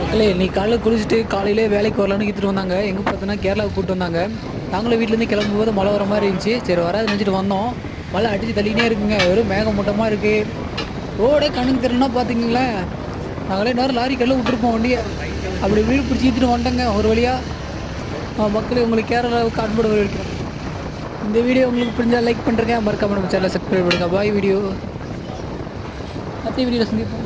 மக்களே இன்னைக்கு காலையில் குளிச்சுட்டு காலையிலே வேலைக்கு வரலான்னு எடுத்துகிட்டு வந்தாங்க. எங்கே பார்த்தோன்னா கேரளாவுக்கு கூப்பிட்டு வந்தாங்க. நாங்களும் வீட்டிலேருந்து கிளம்பும்போது மழை வர மாதிரி இருந்துச்சு. சரி வராது நினச்சிட்டு வந்தோம். மழை அடித்து தள்ளினே இருக்குங்க. வெறும் மேகமூட்டமாக இருக்குது. ரோடே கண்ணுக்கு தெரியலன்னா பார்த்துக்கிங்களேன். நாங்களே நேரம் லாரி கல்ல விட்டுருப்போம் வண்டியை. அப்படி வீடு பிடிச்சி எடுத்துகிட்டு வந்துட்டோங்க ஒரு வழியாக. மக்களே உங்களுக்கு கேரளாவுக்கு அன்போடு வரவேற்கிறோம். இந்த வீடியோ உங்களுக்கு புரிஞ்சால் லைக் பண்ணுறேங்க. மறக்காம நம்ம சேனலை சப்ஸ்கிரைப் பண்ணுங்கள். பாய் வீடியோ. மற்ற வீடியோவில் சந்திப்போம்.